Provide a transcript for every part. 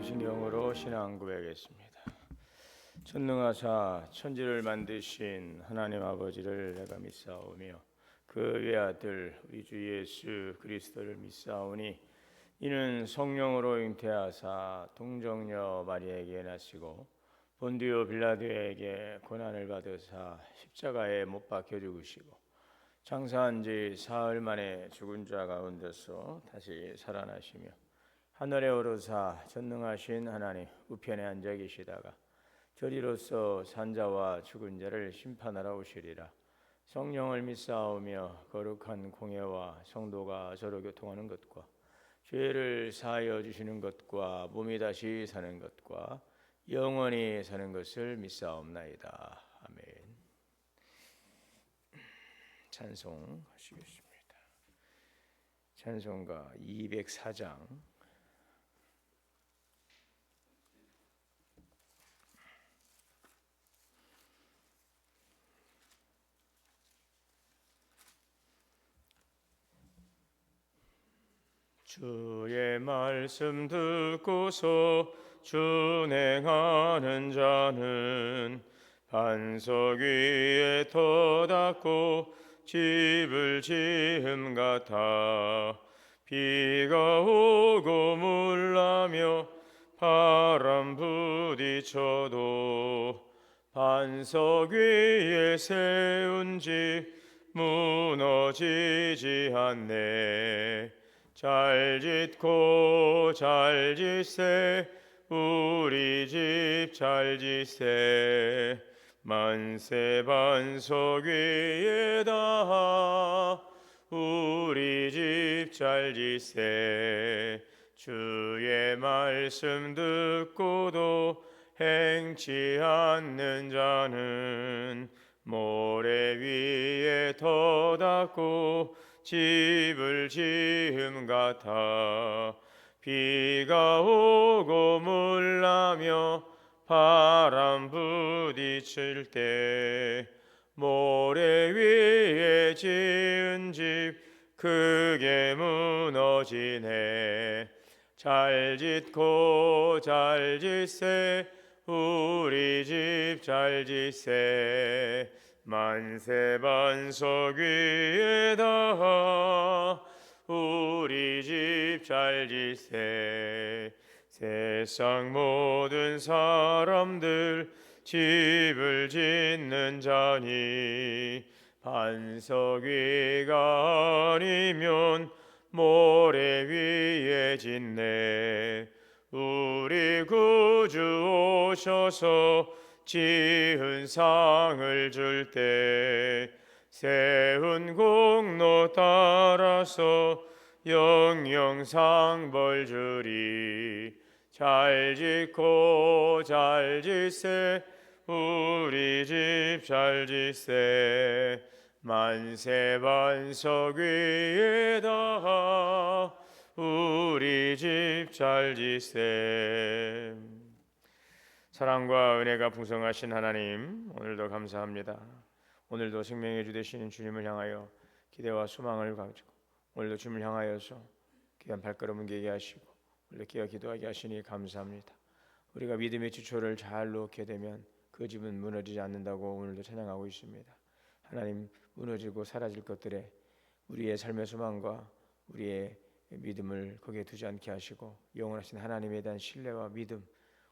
성신형으로 신앙 고백하겠습니다. 전능하사 천지를 만드신 하나님 아버지를 내가 믿사오며 그 외아들 우리 주 예수 그리스도를 믿사오니 이는 성령으로 잉태하사 동정녀 마리아에게 나시고 본디오 빌라도에게 고난을 받으사 십자가에 못 박혀 죽으시고 장사한 지 사흘 만에 죽은 자 가운데서 다시 살아나시며 하늘에 오르사 전능하신 하나님 우편에 앉아 계시다가 저리로서 산자와 죽은 자를 심판하러 오시리라. 성령을 믿사오며 거룩한 공예와 성도가 서로 교통하는 것과 죄를 사하여 주시는 것과 몸이 다시 사는 것과 영원히 사는 것을 믿사옵나이다. 아멘. 찬송하시겠습니다. 찬송가 204장 주의 말씀 듣고서 준행하는 자는 반석 위에 터닫고 집을 지음 같아 비가 오고 물나며 바람 부딪혀도 반석 위에 세운 집 무너지지 않네. 잘 짓고 잘 짓세 우리 집 잘 짓세 만세 반석 위에다 우리 집 잘 짓세 주의 말씀 듣고도 행치 않는 자는 모래 위에 터닫고 집을 지음 같아 비가 오고 물나며 바람 부딪힐 때 모래 위에 지은 집 크게 무너지네. 잘 짓고 잘 짓세 우리 집 잘 짓세 만세 반석 위에다 우리 집 잘 짓세 세상 모든 사람들 집을 짓는 자니 반석 위가 아니면 모래 위에 짓네. 우리 구주 오셔서 지은 상을 줄 때 세운 공로 따라서 영영 상벌 주리. 잘 짓고 잘 짓세 우리 집 잘 짓세 만세 반석 위에다 우리 집 잘 짓세. 사랑과 은혜가 풍성하신 하나님, 오늘도 감사합니다. 오늘도 생명의 주 되시는 주님을 향하여 기대와 소망을 가지고 오늘도 주님을 향하여서 귀한 발걸음을 개게 하시고 오늘도 기가 기도하게 하시니 감사합니다. 우리가 믿음의 기초를 잘 놓게 되면 그 집은 무너지지 않는다고 오늘도 찬양하고 있습니다. 하나님, 무너지고 사라질 것들에 우리의 삶의 소망과 우리의 믿음을 거기에 두지 않게 하시고 영원하신 하나님에 대한 신뢰와 믿음,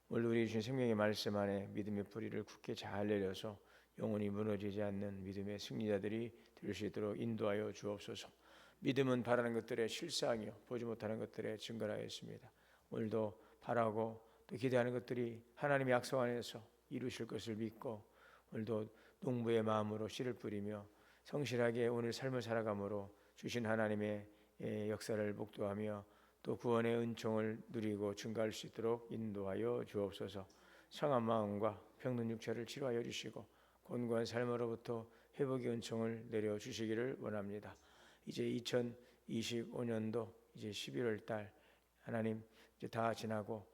오늘 우리 주신 생명의 말씀 안에 믿음의 뿌리를 굳게 잘 내려서 영원히 무너지지 않는 믿음의 승리자들이 될 수 있도록 인도하여 주옵소서. 믿음은 바라는 것들의 실상이요 보지 못하는 것들의 증거라였습니다. 오늘도 바라고 또 기대하는 것들이 하나님의 약속 안에서 이루실 것을 믿고 오늘도 농부의 마음으로 씨를 뿌리며 성실하게 오늘 삶을 살아감으로 주신 하나님의 역사를 목도하며 또 구원의 은총을 누리고 증가할 수 있도록 인도하여 주옵소서. 상한 마음과 병든 육체를 치료하여 주시고 곤고한 삶으로부터 회복의 은총을 내려 주시기를 원합니다. 이제 2025년도 이제 11월 달 하나님 이제 다 지나고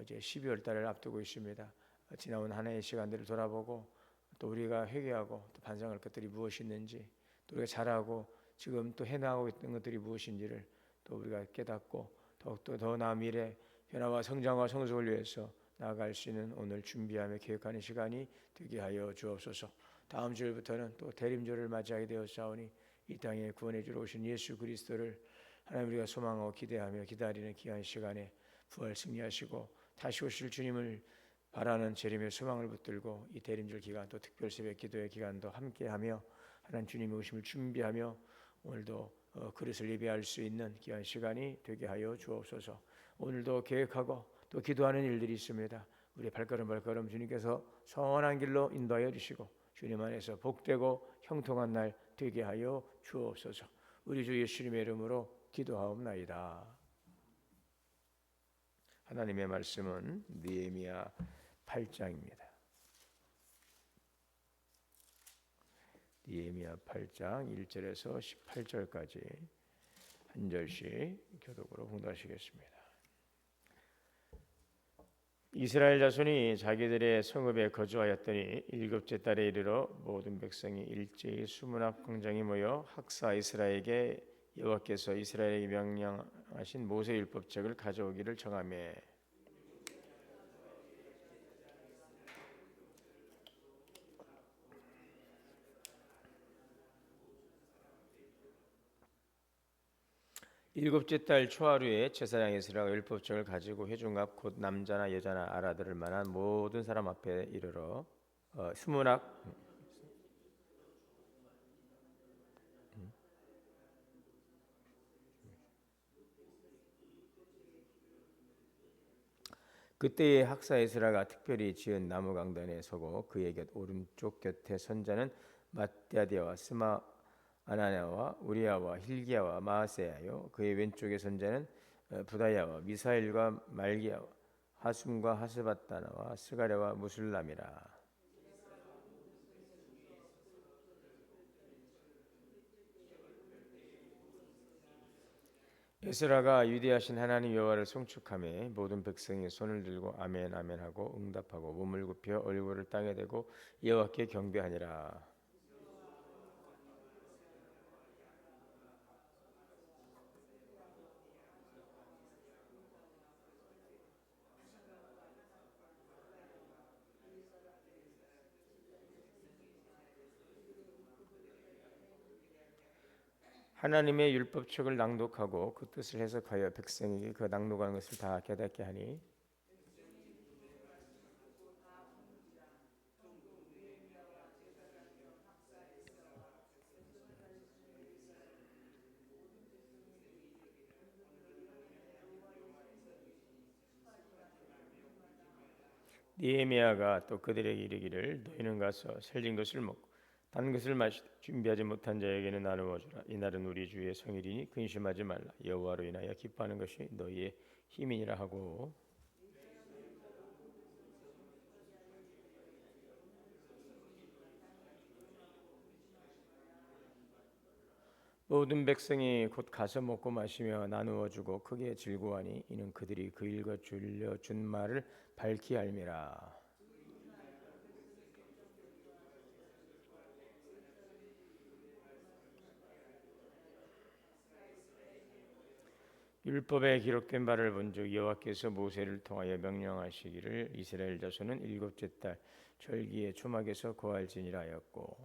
이제 12월 달을 앞두고 있습니다. 지나온 한 해의 시간들을 돌아보고 또 우리가 회개하고 또 반성할 것들이 무엇이 있는지 또 우리가 잘하고 지금 또 해나가고 있는 것들이 무엇인지를 또 우리가 깨닫고 더욱더 더 나은 미래 변화와 성장과 성숙을 위해서 나아갈 수 있는 오늘 준비하며 계획하는 시간이 되게 하여 주옵소서. 다음 주일부터는 또 대림절을 맞이하게 되었사오니 이 땅에 구원해 주러 오신 예수 그리스도를 하나님 우리가 소망하고 기대하며 기다리는 귀한 시간에 부활 승리하시고 다시 오실 주님을 바라는 재림의 소망을 붙들고 이 대림절 기간 또 특별 새벽 기도의 기간도 함께하며 하나님 주님의 오심을 준비하며 오늘도 그릇을 예배할 수 있는 귀한 시간이 되게 하여 주옵소서. 오늘도 계획하고 또 기도하는 일들이 있습니다. 우리 발걸음 발걸음 주님께서 선한 길로 인도하여 주시고 주님 안에서 복되고 형통한 날 되게 하여 주옵소서. 우리 주 예수님의 이름으로 기도하옵나이다. 하나님의 말씀은 느헤미야 8장입니다. 느헤미야 8장 1절에서 18절까지 한 절씩 교독으로 봉독하시겠습니다. 이스라엘 자손이 자기들의 성읍에 거주하였더니 일곱째 달에 이르러 모든 백성이 일제히 수문학 광장에 모여 학사 이스라에게 여호와께서 이스라엘에게 명령하신 모세 율법책을 가져오기를 청하매 일곱째 달 초하루에 제사장 에스라가 율법책을 가지고 회중 앞 곧 남자나 여자나 알아들을 만한 모든 사람 앞에 이르러 수문학 그때의 학사 에스라가 특별히 지은 나무 강단에 서고 그의 곁 오른쪽 곁에 선자는 마띠아디아와 스마 아나냐와 우리야와 힐기야와 마아세야요 그의 왼쪽에 선자는 부다야와 미사일과 말기야와 하숨과 하스바다나와 스가랴와 무술람이라. 에스라가 위대하신 하나님 여호와를 송축하며 모든 백성이 손을 들고 아멘 아멘 하고 응답하고 몸을 굽혀 얼굴을 땅에 대고 여호와께 경배하니라. 하나님의 율법책을 낭독하고 그 뜻을 해석하여 백성에게 그 낭독한 것을 다 깨닫게 하니 느헤미야가 또 그들에게 이르기를 너희는 가서 살린 것을 먹고 단 것을 마시되 준비하지 못한 자에게는 나누어 주라. 이날은 우리 주의 성일이니 근심하지 말라. 여호와로 인하여 기뻐하는 것이 너희의 힘이니라 하고 모든 백성이 곧 가서 먹고 마시며 나누어 주고 크게 즐거워하니 이는 그들이 그 일과 줄려 준 말을 밝히 알미라. 율법에 기록된 바를 본즉 여호와께서 모세를 통하여 명령하시기를 이스라엘 자손은 일곱째 달 절기의 초막에서 거할지니라 하였고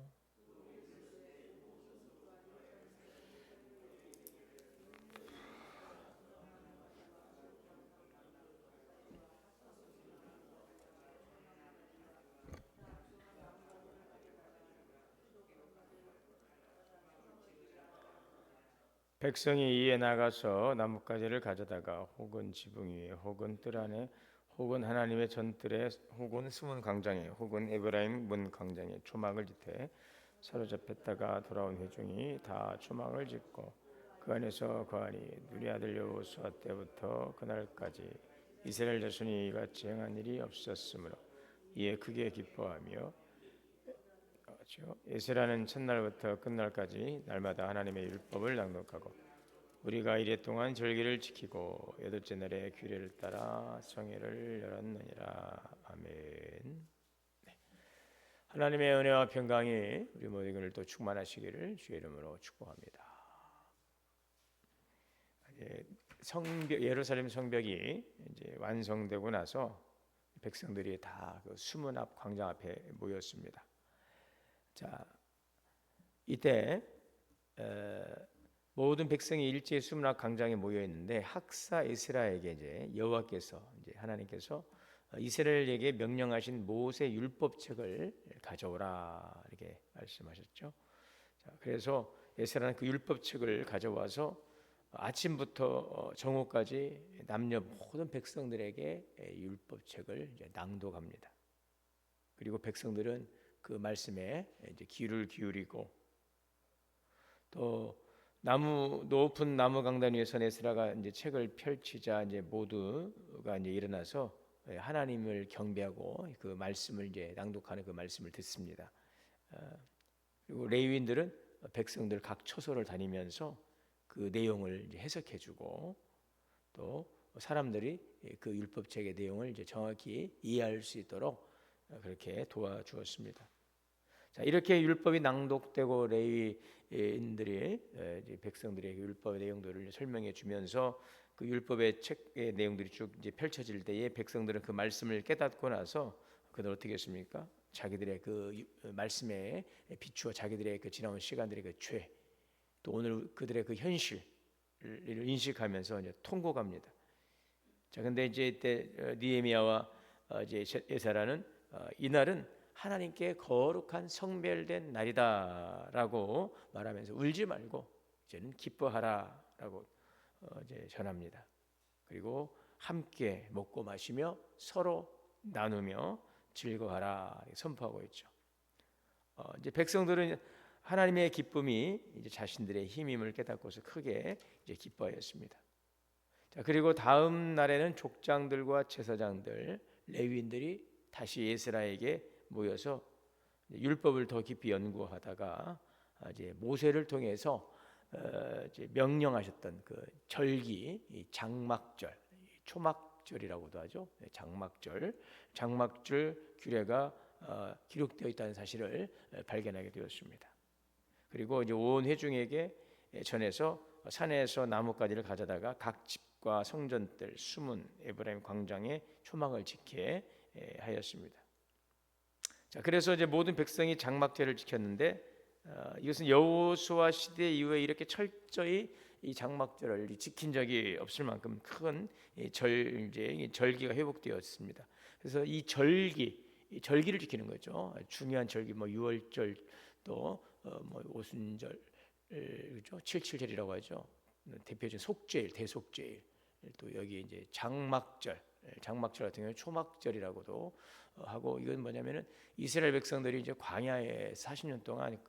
백성이 이에 나가서 나뭇가지를 가져다가 혹은 지붕 위에 혹은 뜰 안에 혹은 하나님의 전뜰에 혹은 숨은 광장에 혹은 에브라임 문 광장에 초막을 짓되 사로잡혔다가 돌아온 회중이 다 초막을 짓고 그 안에서 거하니 누리 아들 여호수아 때부터 그날까지 이스라엘 자손이 이같이 행한 일이 없었으므로 이에 크게 기뻐하며 에스라는 첫날부터 끝날까지 날마다 하나님의 율법을 낭독하고 우리가 이래 동안 절기를 지키고 여덟째 날에 규례를 따라 성회를 열었느니라. 아멘. 네. 하나님의 은혜와 평강이 우리 모두를 또 충만하시기를 주의 이름으로 축복합니다. 성벽, 예루살렘 성벽이 이제 완성되고 나서 백성들이 다 그 수문 앞 광장 앞에 모였습니다. 자, 이때 모든 백성이 일제히 수문 앞 광장에 모여 있는데 학사 에스라에게 이제 여호와께서 이제 하나님께서 이스라엘에게 명령하신 모세 율법책을 가져오라 이렇게 말씀하셨죠. 자, 그래서 에스라는 그 율법책을 가져와서 아침부터 정오까지 남녀 모든 백성들에게 율법책을 이제 낭독합니다. 그리고 백성들은 그 말씀에 이제 귀를 기울이고 또 높은 나무 강단 위에서 에스라가 이제 책을 펼치자 이제 모두가 이제 일어나서 하나님을 경배하고 그 말씀을 이제 낭독하는 그 말씀을 듣습니다. 그리고 레위인들은 백성들 각 처소를 다니면서 그 내용을 이제 해석해주고 또 사람들이 그 율법책의 내용을 이제 정확히 이해할 수 있도록 그렇게 도와주었습니다. 자, 이렇게 율법이 낭독되고 레위인들이 이제 백성들에게 율법의 내용들을 설명해 주면서 그 율법의 책의 내용들이 쭉 이제 펼쳐질 때에 백성들은 그 말씀을 깨닫고 나서 그들 어떻게 했습니까? 자기들의 그 말씀에 비추어 자기들의 그 지나온 시간들의 그 죄, 또 오늘 그들의 그 현실을 인식하면서 이제 통곡합니다. 자, 근데 이제 이때 느헤미야와 이제 에사라는 이날은 하나님께 거룩한 성별된 날이다라고 말하면서 울지 말고 이제는 기뻐하라라고 이제 전합니다. 그리고 함께 먹고 마시며 서로 나누며 즐거워하라 선포하고 있죠. 이제 백성들은 하나님의 기쁨이 이제 자신들의 힘임을 깨닫고서 크게 이제 기뻐하였습니다. 자, 그리고 다음 날에는 족장들과 제사장들, 레위인들이 다시 에스라에게 모여서 율법을 더 깊이 연구하다가 이제 모세를 통해서 이제 명령하셨던 그 절기, 장막절, 초막절이라고도 하죠. 장막절 규례가 기록되어 있다는 사실을 발견하게 되었습니다. 그리고 이제 온 회중에게 전해서 산에서 나뭇가지를 가져다가 각 집과 성전들, 수문, 에브라임 광장에 초막을 지게 하였습니다. 자, 그래서 이제 모든 백성이 장막절을 지켰는데 이것은 여호수아 시대 이후에 이렇게 철저히 이 장막절을 지킨 적이 없을 만큼 큰 절기가 회복되었습니다. 그래서 이 절기를 지키는 거죠. 중요한 절기, 뭐 유월절, 또 뭐 오순절, 그렇죠? 칠칠절이라고 하죠. 대표적인 속죄일, 대속죄일, 또 여기 이제 장막절 같은 경우에 초막절이라고도 하고, 이건 뭐냐면은 이스라엘 백성들이 이제 광야에 40년 동안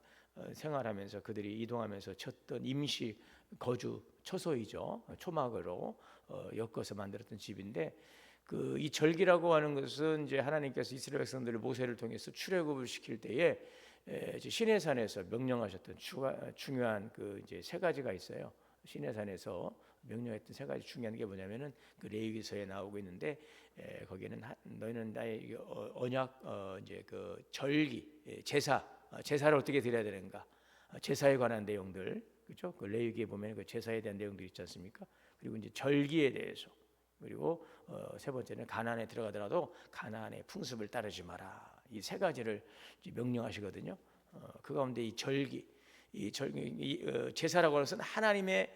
생활하면서 그들이 이동하면서 쳤던 임시 거주 처소이죠. 초막으로 엮어서 만들었던 집인데, 그 이 절기라고 하는 것은 이제 하나님께서 이스라엘 백성들을 모세를 통해서 출애굽을 시킬 때에 시내산에서 명령하셨던 중요한 그 이제 세 가지가 있어요. 시내산에서 명령했던 세 가지 중요한 게 뭐냐면은 그 레위기서에 나오고 있는데, 거기에는 너희는 나의 언약, 이제 그 절기, 제사를 어떻게 드려야 되는가, 제사에 관한 내용들, 그렇죠? 그 레위기에 보면 그 제사에 대한 내용들이 있지 않습니까? 그리고 이제 절기에 대해서, 그리고 세 번째는 가나안에 들어가더라도 가나안의 풍습을 따르지 마라. 이 세 가지를 명령하시거든요. 그 가운데 이 제사라고 하는 것은 하나님의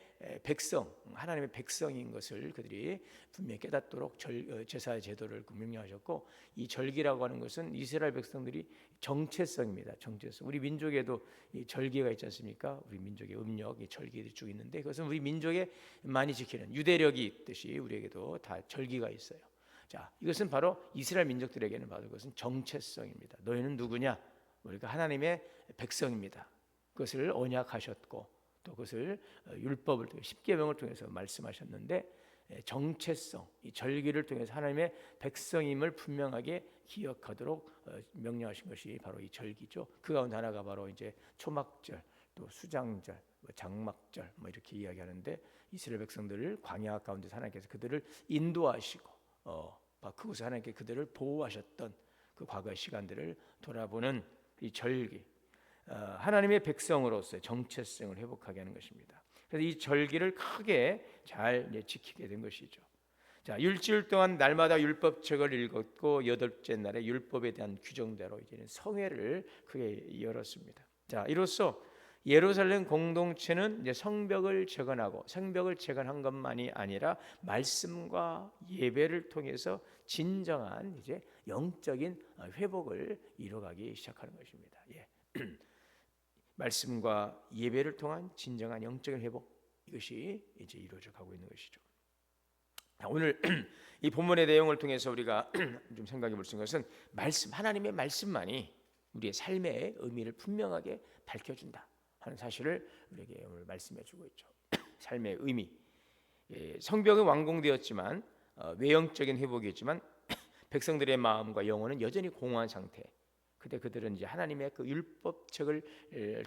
백성인 것을 그들이 분명히 깨닫도록 제사의 제도를 명령하셨고, 이 절기라고 하는 것은 이스라엘 백성들이 정체성입니다. 정체성. 우리 민족에도 이 절기가 있지 않습니까? 우리 민족의 음력, 이 절기들이 쭉 있는데, 그것은 우리 민족에 많이 지키는 유대력이 있듯이 우리에게도 다 절기가 있어요. 자, 이것은 바로 이스라엘 민족들에게는 바로 그것은 정체성입니다. 너희는 누구냐? 우리가 하나님의 백성입니다. 그것을 언약하셨고, 또 그것을 율법을 통해 십계명을 통해서 말씀하셨는데, 정체성, 이 절기를 통해서 하나님의 백성임을 분명하게 기억하도록 명령하신 것이 바로 이 절기죠. 그 가운데 하나가 바로 이제 초막절, 또 수장절, 장막절, 뭐 이렇게 이야기하는데, 이스라엘 백성들을 광야 가운데서 하나님께서 그들을 인도하시고 그곳에 하나님께 그들을 보호하셨던 그 과거의 시간들을 돌아보는 이 절기, 하나님의 백성으로서의 정체성을 회복하게 하는 것입니다. 그래서 이 절기를 크게 잘 지키게 된 것이죠. 자, 일주일 동안 날마다 율법책을 읽었고 여덟째 날에 율법에 대한 규정대로 이제는 성회를 크게 열었습니다. 자, 이로써 예루살렘 공동체는 이제 성벽을 재건하고 성벽을 재건한 것만이 아니라 말씀과 예배를 통해서 진정한 이제 영적인 회복을 이뤄가기 시작하는 것입니다. 예. 말씀과 예배를 통한 진정한 영적인 회복, 이것이 이제 이루어져 가고 있는 것이죠. 오늘 이 본문의 내용을 통해서 우리가 좀 생각해 볼 수 있는 것은 말씀, 하나님의 말씀만이 우리의 삶의 의미를 분명하게 밝혀준다 하는 사실을 우리에게 오늘 말씀해 주고 있죠. 삶의 의미, 성벽은 완공되었지만 외형적인 회복이었지만 백성들의 마음과 영혼은 여전히 공허한 상태. 그때 그들은 이제 하나님의 그 율법책을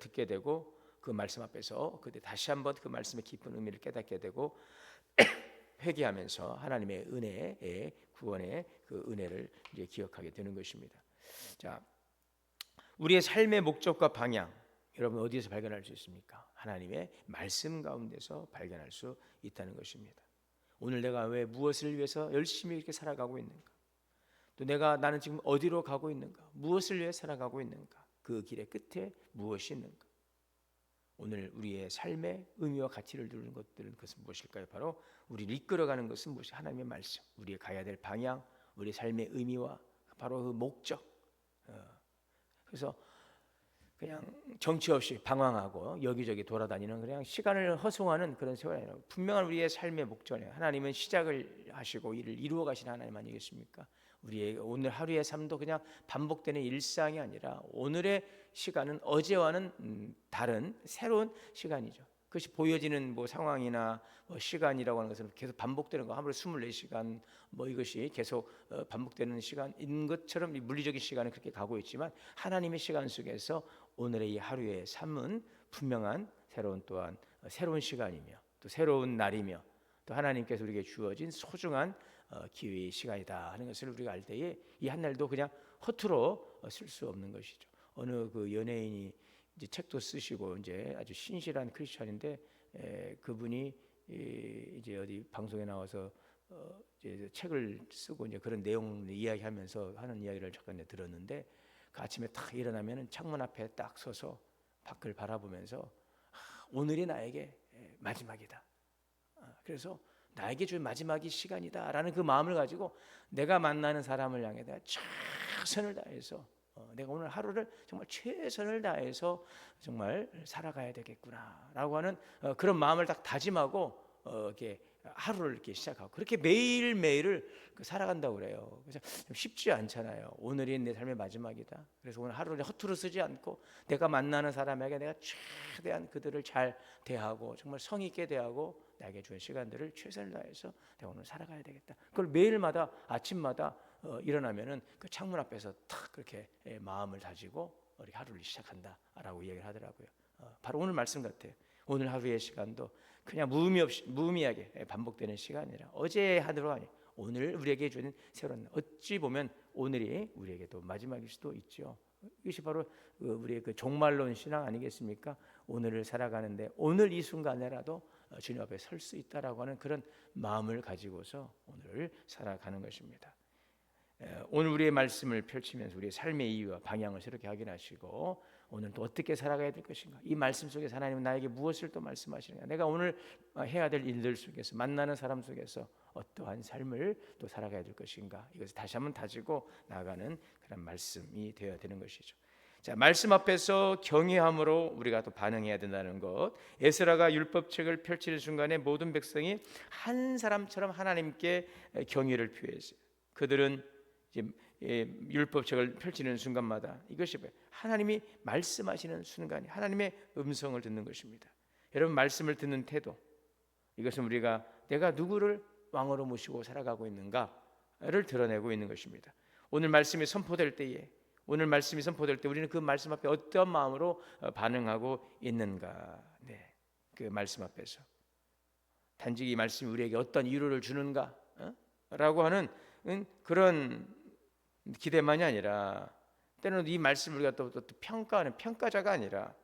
듣게 되고 그 말씀 앞에서 그때 다시 한번 그 말씀의 깊은 의미를 깨닫게 되고 회개하면서 하나님의 은혜의 구원의 그 은혜를 이제 기억하게 되는 것입니다. 자, 우리의 삶의 목적과 방향, 여러분 어디에서 발견할 수 있습니까? 하나님의 말씀 가운데서 발견할 수 있다는 것입니다. 오늘 내가 왜 무엇을 위해서 열심히 이렇게 살아가고 있는가? 또 나는 지금 어디로 가고 있는가? 무엇을 위해 살아가고 있는가? 그 길의 끝에 무엇이 있는가? 오늘 우리의 삶의 의미와 가치를 두는 것들은 그것은 무엇일까요? 바로 우리를 이끌어가는 것은 무엇이? 하나님의 말씀, 우리의 가야 될 방향, 우리의 삶의 의미와 바로 그 목적. 그래서 그냥 정치 없이 방황하고 여기저기 돌아다니는 그냥 시간을 허송하는 그런 세월이 아니라 분명한 우리의 삶의 목적이에요. 하나님은 시작을 하시고 일을 이루어 가시는 하나님 아니겠습니까? 우리의 오늘 하루의 삶도 그냥 반복되는 일상이 아니라 오늘의 시간은 어제와는 다른 새로운 시간이죠. 그것이 보여지는 뭐 상황이나 뭐 시간이라고 하는 것은 계속 반복되는 거, 아무리 24시간 뭐 이것이 계속 반복되는 시간인 것처럼 이 물리적인 시간은 그렇게 가고 있지만 하나님의 시간 속에서 오늘의 이 하루의 삶은 분명한 또한 새로운 시간이며 또 새로운 날이며 또 하나님께서 우리에게 주어진 소중한 기회의 시간이다 하는 것을 우리가 알 때에 이 한 날도 그냥 허투루 쓸 수 없는 것이죠. 어느 그 연예인이 이제 책도 쓰시고 이제 아주 신실한 크리스천인데 그분이 이제 어디 방송에 나와서 이제 책을 쓰고 이제 그런 내용을 이야기하면서 하는 이야기를 잠깐 들었는데 그 아침에 딱 일어나면은 창문 앞에 딱 서서 밖을 바라보면서 오늘이 나에게 마지막이다. 그래서 나에게 준 마지막이 시간이다라는 그 마음을 가지고 내가 만나는 사람을 향해 내가 최선을 다해서 내가 오늘 하루를 정말 최선을 다해서 정말 살아가야 되겠구나라고 하는 그런 마음을 딱 다짐하고 이렇게 하루를 이렇게 시작하고 그렇게 매일 매일을 살아간다고 그래요. 그래서 쉽지 않잖아요. 오늘이 내 삶의 마지막이다. 그래서 오늘 하루를 허투루 쓰지 않고 내가 만나는 사람에게 내가 최대한 그들을 잘 대하고 정말 성의 있게 대하고 나에게 준 시간들을 최선을 다해서 내가 오늘 살아가야 되겠다. 그걸 매일마다 아침마다 일어나면은 그 창문 앞에서 탁 그렇게 마음을 다지고 우리 하루를 시작한다라고 이야기를 하더라고요. 바로 오늘 말씀 같아요. 오늘 하루의 시간도 그냥 무의미하게 반복되는 시간이 아니라 어제의 하루가 아니라 오늘 우리에게 주는 새로운 어찌 보면 오늘이 우리에게도 마지막일 수도 있죠. 이것이 바로 우리의 그 종말론 신앙 아니겠습니까? 오늘을 살아가는데 오늘 이 순간에라도 주님 앞에 설 수 있다라고 하는 그런 마음을 가지고서 오늘을 살아가는 것입니다. 오늘 우리의 말씀을 펼치면서 우리의 삶의 이유와 방향을 새롭게 확인하시고 오늘 또 어떻게 살아가야 될 것인가, 이 말씀 속에서 하나님은 나에게 무엇을 또 말씀하시는가, 내가 오늘 해야 될 일들 속에서 만나는 사람 속에서 어떠한 삶을 또 살아가야 될 것인가, 이것을 다시 한번 다지고 나아가는 그런 말씀이 되어야 되는 것이죠. 자, 말씀 앞에서 경외함으로 우리가 또 반응해야 된다는 것. 에스라가 율법책을 펼치는 순간에 모든 백성이 한 사람처럼 하나님께 경외를 표했어요. 그들은 율법책을 펼치는 순간마다 이것이 하나님이 말씀하시는 순간이 하나님의 음성을 듣는 것입니다. 여러분, 말씀을 듣는 태도, 이것은 우리가 내가 누구를 왕으로 모시고 살아가고 있는가를 드러내고 있는 것입니다. 오늘 말씀이 선포될 때에 우리는 그 말씀 앞에 어떤 마음으로 반응하고 있는가. 그 말씀 앞에서 단지 이 말씀이 우리에게 어떤 위로를 주는가 라고 하는 그런 기대만이 아니라, 때로는 이 말씀을 우리가 또 평가하는 평가자가 아니라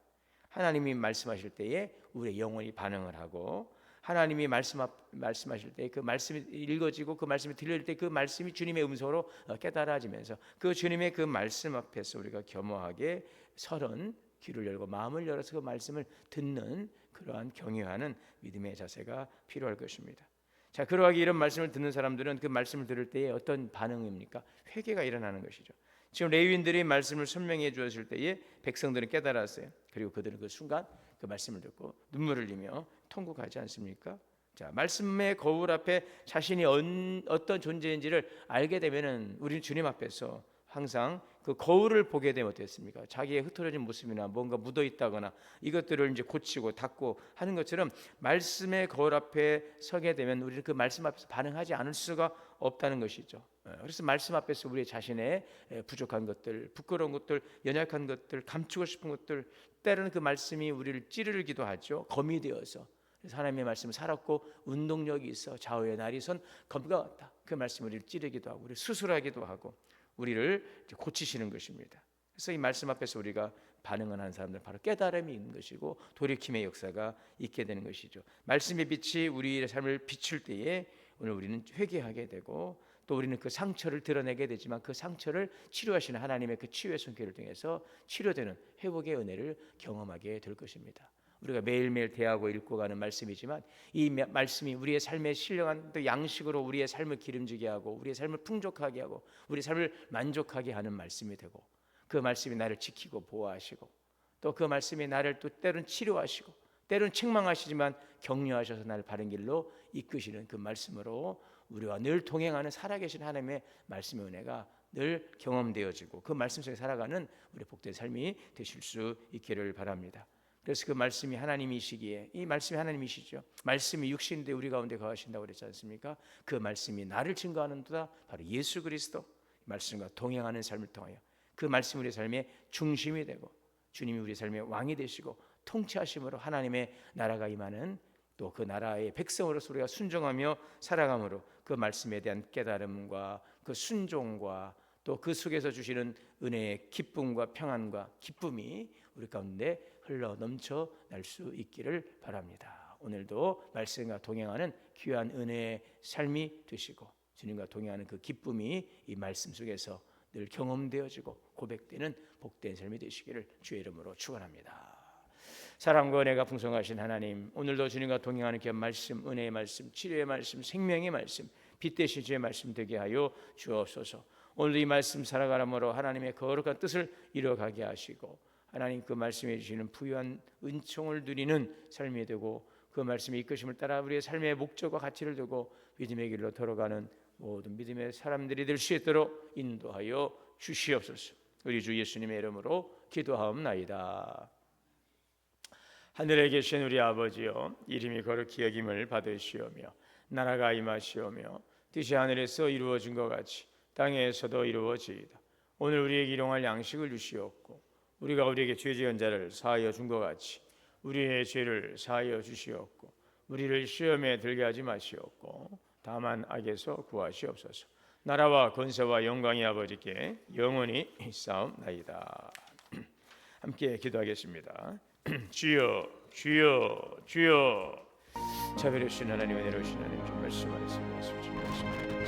하나님이 말씀하실 때에 우리의 영혼이 반응을 하고, 하나님이 말씀하실 때 그 말씀이 읽어지고 그 말씀이 들릴 때 그 말씀이 주님의 음성으로 깨달아지면서 그 주님의 그 말씀 앞에서 우리가 겸허하게 서른 귀를 열고 마음을 열어서 그 말씀을 듣는 그러한 경외하는 믿음의 자세가 필요할 것입니다. 자, 그러하게 이런 말씀을 듣는 사람들은 그 말씀을 들을 때에 어떤 반응입니까? 회개가 일어나는 것이죠. 지금 레위인들이 말씀을 설명해 주었을 때에 백성들은 깨달았어요. 그리고 그들은 그 순간 그 말씀을 듣고 눈물을 흘리며 통곡하지 않습니까? 자, 말씀의 거울 앞에 자신이 어떤 존재인지를 알게 되면은 우리는 주님 앞에서 항상 그 거울을 보게 되면 어떻습니까? 자기의 흐트러진 모습이나 뭔가 묻어 있다거나 이것들을 이제 고치고 닦고 하는 것처럼 말씀의 거울 앞에 서게 되면 우리는 그 말씀 앞에서 반응하지 않을 수가 없다는 것이죠. 그래서 말씀 앞에서 우리 자신의 부족한 것들, 부끄러운 것들, 연약한 것들, 감추고 싶은 것들, 때로는 그 말씀이 우리를 찌르기도 하죠. 검이 되어서. 그래서 하나님의 말씀은 살았고 운동력이 있어 좌우의 날이 선 검과 같다. 그 말씀이 우리를 찌르기도 하고 우리를 수술하기도 하고 우리를 고치시는 것입니다. 그래서 이 말씀 앞에서 우리가 반응을 하는 사람들은 바로 깨달음이 있는 것이고 돌이킴의 역사가 있게 되는 것이죠. 말씀의 빛이 우리의 삶을 비출 때에 오늘 우리는 회개하게 되고 또 우리는 그 상처를 드러내게 되지만 그 상처를 치료하시는 하나님의 그 치유의 손길을 통해서 치료되는 회복의 은혜를 경험하게 될 것입니다. 우리가 매일매일 대하고 읽고 가는 말씀이지만 이 말씀이 우리의 삶의 신령한 또 양식으로 우리의 삶을 기름지게 하고 우리의 삶을 풍족하게 하고 우리의 삶을 만족하게 하는 말씀이 되고 그 말씀이 나를 지키고 보호하시고 또 그 말씀이 나를 또 때로는 치료하시고 때로는 책망하시지만 격려하셔서 나를 바른 길로 이끄시는 그 말씀으로 우리와 늘 동행하는 살아계신 하나님의 말씀의 은혜가 늘 경험되어지고 그 말씀 속에 살아가는 우리 복된 삶이 되실 수 있기를 바랍니다. 그래서 그 말씀이 하나님이시기에 이 말씀이 하나님이시죠. 말씀이 육신인데 우리 가운데 거하신다고 그랬지 않습니까? 그 말씀이 나를 증거하는도다. 바로 예수 그리스도 말씀과 동행하는 삶을 통하여 그 말씀이 우리 삶의 중심이 되고 주님이 우리 삶의 왕이 되시고 통치하심으로 하나님의 나라가 임하는 또 그 나라의 백성으로서 우리가 순종하며 살아감으로 그 말씀에 대한 깨달음과 그 순종과 또 그 속에서 주시는 은혜의 기쁨과 평안과 기쁨이 우리 가운데 흘러 넘쳐 날 수 있기를 바랍니다. 오늘도 말씀과 동행하는 귀한 은혜의 삶이 되시고 주님과 동행하는 그 기쁨이 이 말씀 속에서 늘 경험되어지고 고백되는 복된 삶이 되시기를 주의 이름으로 축원합니다. 사랑과 은혜가 풍성하신 하나님, 오늘도 주님과 동행하는 귀한 말씀, 은혜의 말씀, 치료의 말씀, 생명의 말씀, 빛 되신 주의 말씀 되게 하여 주옵소서. 오늘 이 말씀 살아가므로 하나님의 거룩한 뜻을 이뤄가게 하시고 하나님 그 말씀해 주시는 부유한 은총을 누리는 삶이 되고 그 말씀의 이끄심을 따라 우리의 삶의 목적과 가치를 두고 믿음의 길로 걸어가는 모든 믿음의 사람들이 될 수 있도록 인도하여 주시옵소서. 우리 주 예수님의 이름으로 기도하옵나이다. 하늘에 계신 우리 아버지여, 이름이 거룩히 여김을 받으시오며 나라가 임하시오며 뜻이 하늘에서 이루어진 것 같이 땅에서도 이루어지이다. 오늘 우리에게 일용할 양식을 주시옵고 우리가 우리에게 죄 지은 자를 사하여 준 것 같이 우리의 죄를 사하여 주시옵고 우리를 시험에 들게 하지 마시옵고 다만 악에서 구하시옵소서. 나라와 권세와 영광이 아버지께 영원히 있사옵나이다. 함께 기도하겠습니다. 주여 주여 주여. 자비로우신 하나님, 은혜로우신 하나님, 좀 말씀하세요. 좀 말씀하세요.